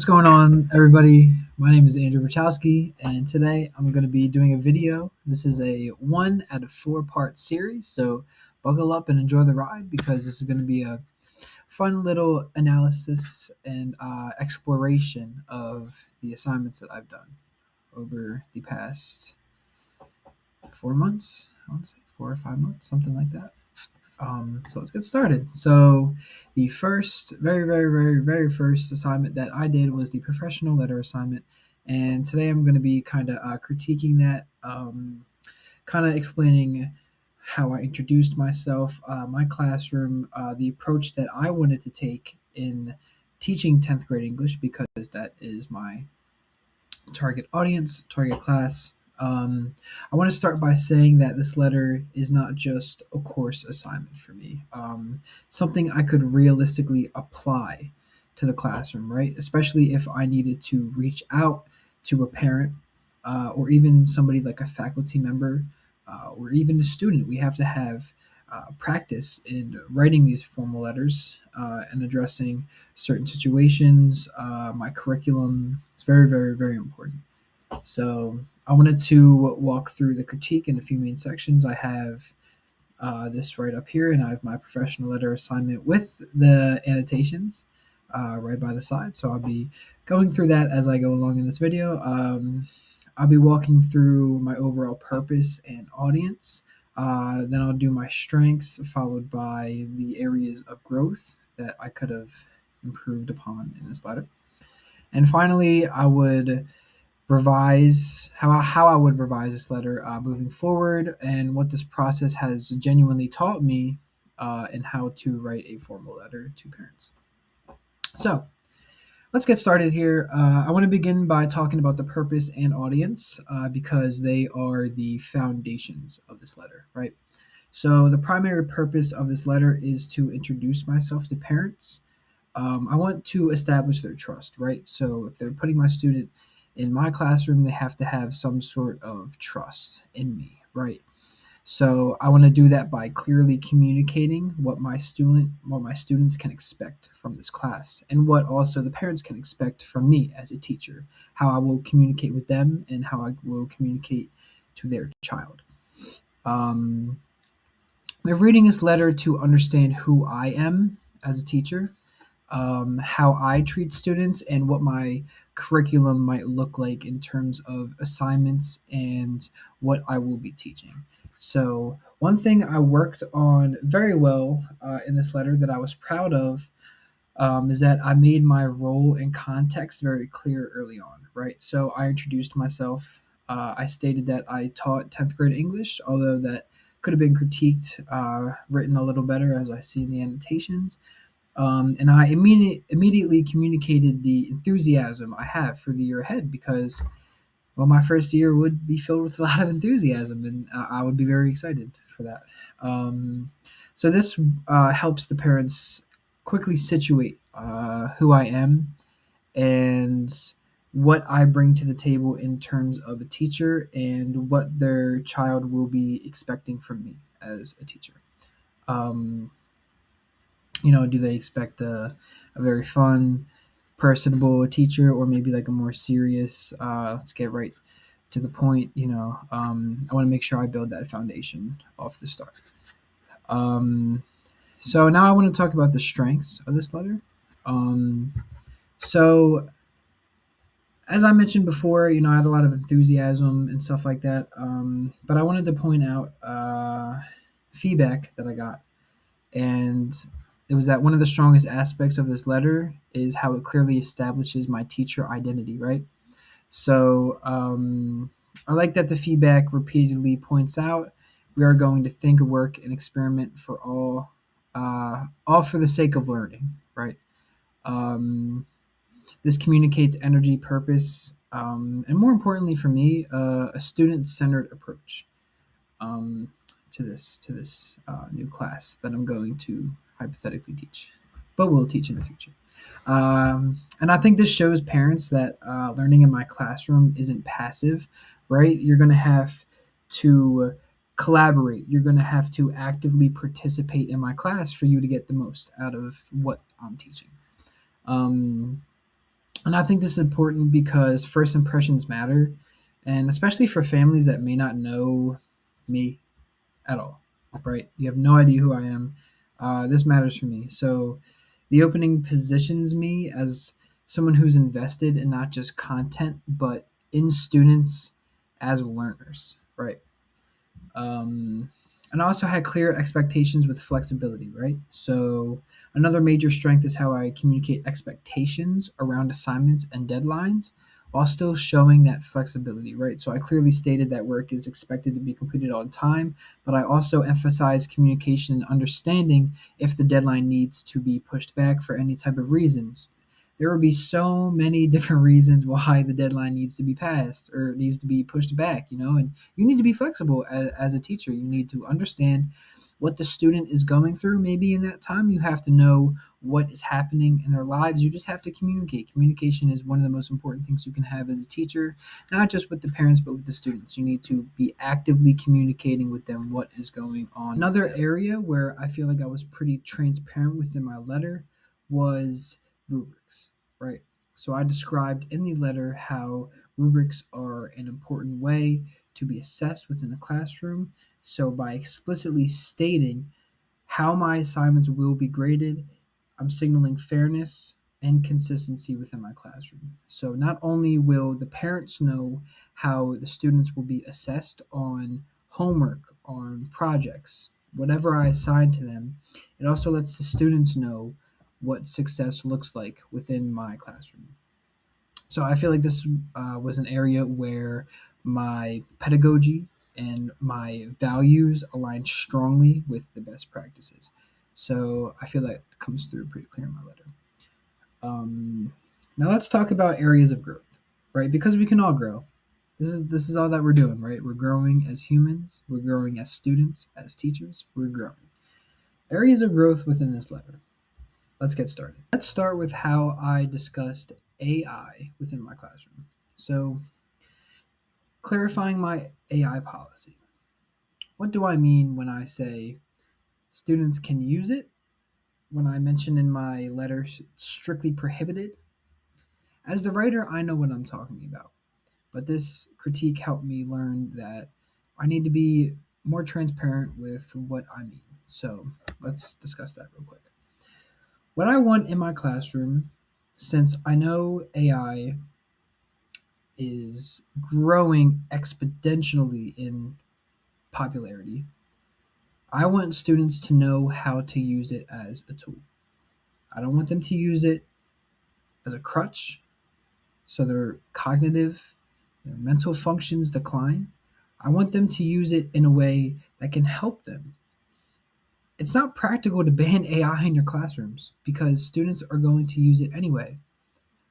What's going on, everybody? My name is Andrew Wachowski, and today I'm going to be doing a video. This is a 1 out of 4 part series, so buckle up and enjoy the ride because this is going to be a fun little analysis and exploration of the assignments that I've done over the past 4 months. I want to say 4 or 5 months, something like that. So let's get started. So the first, very first assignment that I did was the professional letter assignment, and today I'm going to be kind of critiquing that, kind of explaining how I introduced myself, my classroom, the approach that I wanted to take in teaching 10th grade English because that is my target audience, target class. I want to start by saying that this letter is not just a course assignment for me, something I could realistically apply to the classroom, right? Especially if I needed to reach out to a parent or even somebody like a faculty member or even a student. We have to have practice in writing these formal letters and addressing certain situations, my curriculum. It's very important. So I wanted to walk through the critique in a few main sections. I have this right up here, and I have my professional letter assignment with the annotations right by the side. So I'll be going through that as I go along in this video. I'll be walking through my overall purpose and audience. Then I'll do my strengths, followed by the areas of growth that I could have improved upon in this letter. And finally, I would revise how I would revise this letter moving forward, and what this process has genuinely taught me, and how to write a formal letter to parents. So let's get started here. I want to begin by talking about the purpose and audience because they are the foundations of this letter, right? So the primary purpose of this letter is to introduce myself to parents. I want to establish their trust, right? So if they're putting my student in my classroom, they have to have some sort of trust in me, right? So I want to do that by clearly communicating what my students can expect from this class, and what also the parents can expect from me as a teacher, how I will communicate with them and how I will communicate to their child. Um, they're reading this letter to understand who I am as a teacher, how I treat students, and what my curriculum might look like in terms of assignments and what I will be teaching. So, one thing I worked on very well in this letter that I was proud of is that I made my role and context very clear early on, right? So, I introduced myself. I stated that I taught 10th grade English, although that could have been critiqued, written a little better as I see in the annotations. And I immediately communicated the enthusiasm I have for the year ahead because, well, my first year would be filled with a lot of enthusiasm, and I would be very excited for that. So this helps the parents quickly situate who I am and what I bring to the table in terms of a teacher and what their child will be expecting from me as a teacher. Um, do they expect a very fun, personable teacher, or maybe like a more serious, let's get right to the point, I want to make sure I build that foundation off the start. So now I want to talk about the strengths of this letter. So as I mentioned before, I had a lot of enthusiasm and stuff like that. But I wanted to point out feedback that I got, and it was that one of the strongest aspects of this letter is how it clearly establishes my teacher identity, right? So I like that the feedback repeatedly points out we are going to think, work, and experiment for all for the sake of learning, right? Um, this communicates energy, purpose, and more importantly for me, a student-centered approach um, to this new class that I'm going to hypothetically teach, but will teach in the future. And I think this shows parents that learning in my classroom isn't passive, right? You're going to have to collaborate. You're going to have to actively participate in my class for you to get the most out of what I'm teaching. Um, And I think this is important because first impressions matter, and especially for families that may not know me at all, right? You have no idea who I am. This matters for me. So the opening positions me as someone who's invested in not just content, but in students as learners, right? Um, and I also had clear expectations with flexibility, right? So another major strength is how I communicate expectations around assignments and deadlines while still showing that flexibility, right? So I clearly stated that work is expected to be completed on time, but I also emphasize communication and understanding if the deadline needs to be pushed back for any type of reasons. There will be so many different reasons why the deadline needs to be passed or needs to be pushed back, and you need to be flexible as a teacher. You need to understand what the student is going through. Maybe in that time, you have to know what is happening in their lives. You just have to communicate. Communication is one of the most important things you can have as a teacher, not just with the parents, but with the students. You need to be actively communicating with them what is going on. Another area where I feel like I was pretty transparent within my letter was rubrics, right? So I described in the letter how rubrics are an important way to be assessed within the classroom. So by explicitly stating how my assignments will be graded, I'm signaling fairness and consistency within my classroom. So not only will the parents know how the students will be assessed on homework, on projects, whatever I assign to them, it also lets the students know what success looks like within my classroom. So I feel like this was an area where my pedagogy and my values align strongly with the best practices. So I feel that comes through pretty clear in my letter. Um, Now let's talk about areas of growth, right? Because we can all grow. This is all that we're doing, right? We're growing as humans. We're growing as students, as teachers. We're growing. Areas of growth within this letter. Let's get started. Let's start with how I discussed AI within my classroom. So, clarifying my AI policy. What do I mean when I say students can use it? When I mention in my letter strictly prohibited? As the writer, I know what I'm talking about, but this critique helped me learn that I need to be more transparent with what I mean. So, let's discuss that real quick. What I want in my classroom, since I know AI is growing exponentially in popularity, I want students to know how to use it as a tool. I don't want them to use it as a crutch so their mental functions decline. I want them to use it in a way that can help them. It's not practical to ban AI in your classrooms because students are going to use it anyway.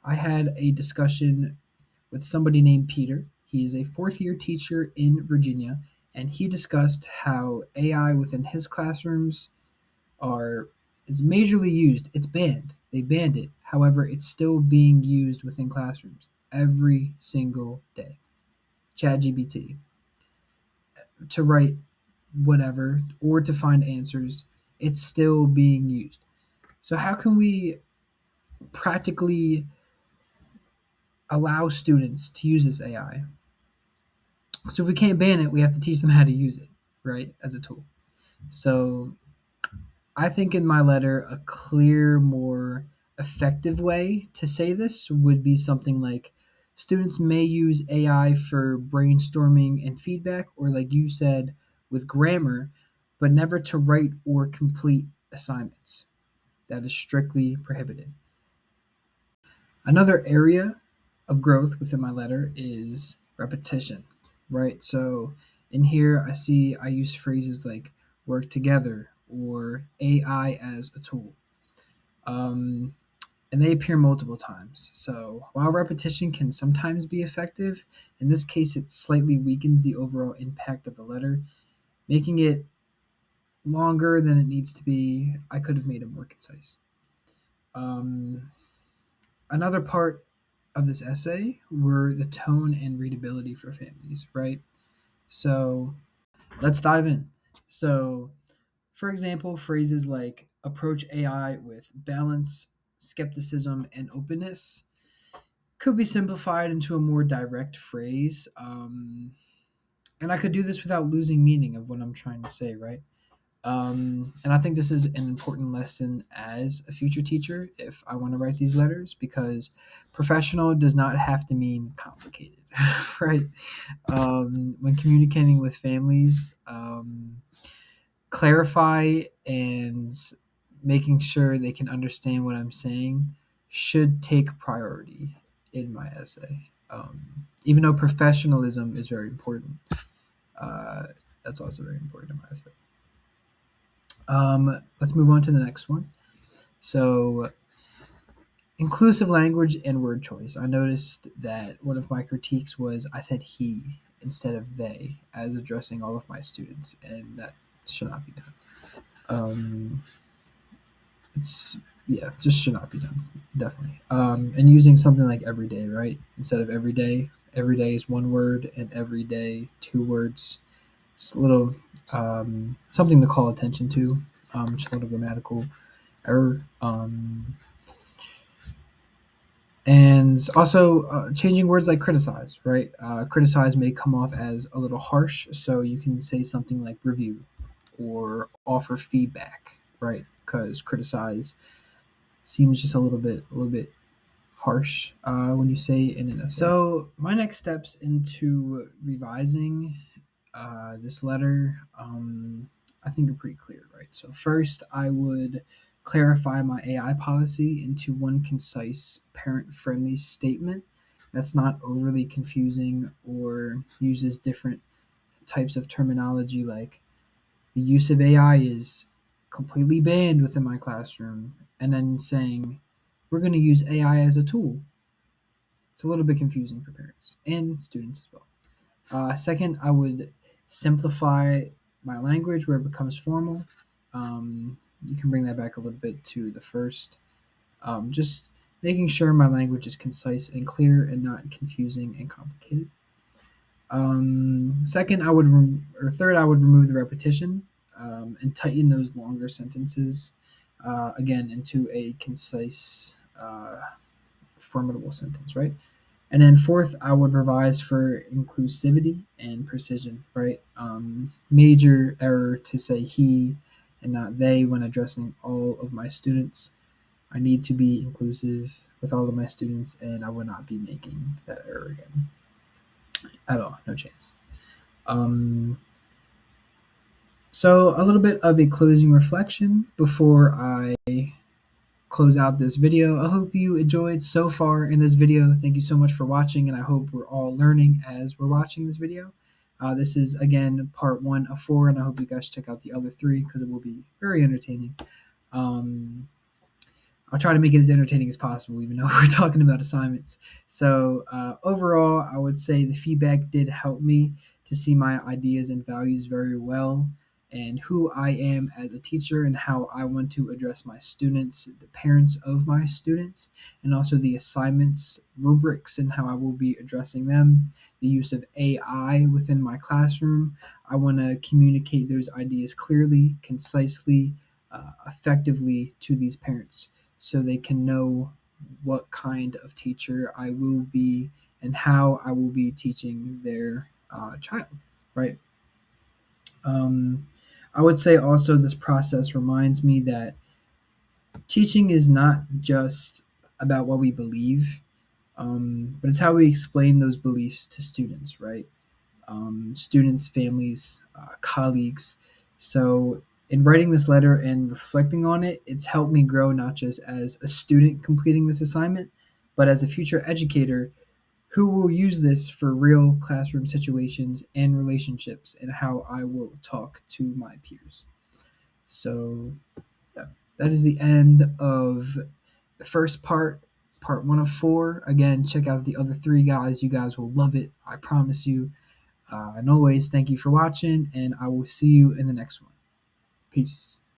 I had a discussion with somebody named Peter. He is a fourth year teacher in Virginia, and he discussed how AI within his classrooms are is majorly used. It's banned. They banned it. However, it's still being used within classrooms every single day. ChatGPT to write whatever or to find answers, it's still being used. So how can we practically allow students to use this AI? So if we can't ban it, we have to teach them how to use it, right, as a tool. So I think in my letter, a clear, more effective way to say this would be something like students may use AI for brainstorming and feedback, or like you said, with grammar, but never to write or complete assignments. That is strictly prohibited. Another area of growth within my letter is repetition, right? So in here, I use phrases like work together or AI as a tool. Um, and they appear multiple times. So while repetition can sometimes be effective, in this case, it slightly weakens the overall impact of the letter, making it longer than it needs to be. I could have made it more concise. Um, Another part of this essay were the tone and readability for families, right? So let's dive in. So, for example, phrases like approach AI with balance, skepticism, and openness. could be simplified into a more direct phrase. And I could do this without losing meaning of what I'm trying to say, right? And I think this is an important lesson as a future teacher if I want to write these letters, because professional does not have to mean complicated, right? When communicating with families, clarify and making sure they can understand what I'm saying should take priority in my essay. Even though professionalism is very important, uh, that's also very important in my essay. Let's move on to the next one. So, inclusive language and word choice. I noticed that one of my critiques was I said he instead of they as addressing all of my students, and that should not be done. Um, it's yeah, just should not be done. Definitely. And using something like everyday, right? Instead of every day is one word, and every day two words. Just a little something to call attention to. Just a little grammatical error. And also changing words like criticize, right? Criticize may come off as a little harsh, so you can say something like review or offer feedback, right? Because criticize seems just a little bit harsh when you say it in an essay. So my next steps into revising this letter, I think are pretty clear, right? So first, I would clarify my AI policy into one concise, parent-friendly statement that's not overly confusing or uses different types of terminology like the use of AI is completely banned within my classroom, and then saying we're going to use AI as a tool. It's a little bit confusing for parents and students as well. Second, I would simplify my language where it becomes formal. You can bring that back a little bit to the first. Just making sure my language is concise and clear and not confusing and complicated. Second, or third, I would remove the repetition and tighten those longer sentences again into a concise, formidable sentence, right? And then fourth, I would revise for inclusivity and precision, right? Major error to say he and not they when addressing all of my students. I need to be inclusive with all of my students, and I will not be making that error again at all. No chance. Um, so, a little bit of a closing reflection before I close out this video. I hope you enjoyed so far in this video. Thank you so much for watching, and I hope we're all learning as we're watching this video. This is, again, part 1 of 4, and I hope you guys check out the other 3 because it will be very entertaining. I'll try to make it as entertaining as possible, even though we're talking about assignments. So overall, I would say the feedback did help me to see my ideas and values very well, and who I am as a teacher and how I want to address my students, the parents of my students, and also the assignments, rubrics, and how I will be addressing them. The use of AI within my classroom. I want to communicate those ideas clearly, concisely, effectively to these parents so they can know what kind of teacher I will be and how I will be teaching their child, right? Um, I would say also this process reminds me that teaching is not just about what we believe, but it's how we explain those beliefs to students, right? Students, families, colleagues. So, in writing this letter and reflecting on it, it's helped me grow not just as a student completing this assignment, but as a future educator who will use this for real classroom situations and relationships and how I will talk to my peers. So, yeah, that is the end of the first part 1 of 4. Again, check out the other 3 guys. You guys will love it. I promise you. And always, thank you for watching, and I will see you in the next one. Peace.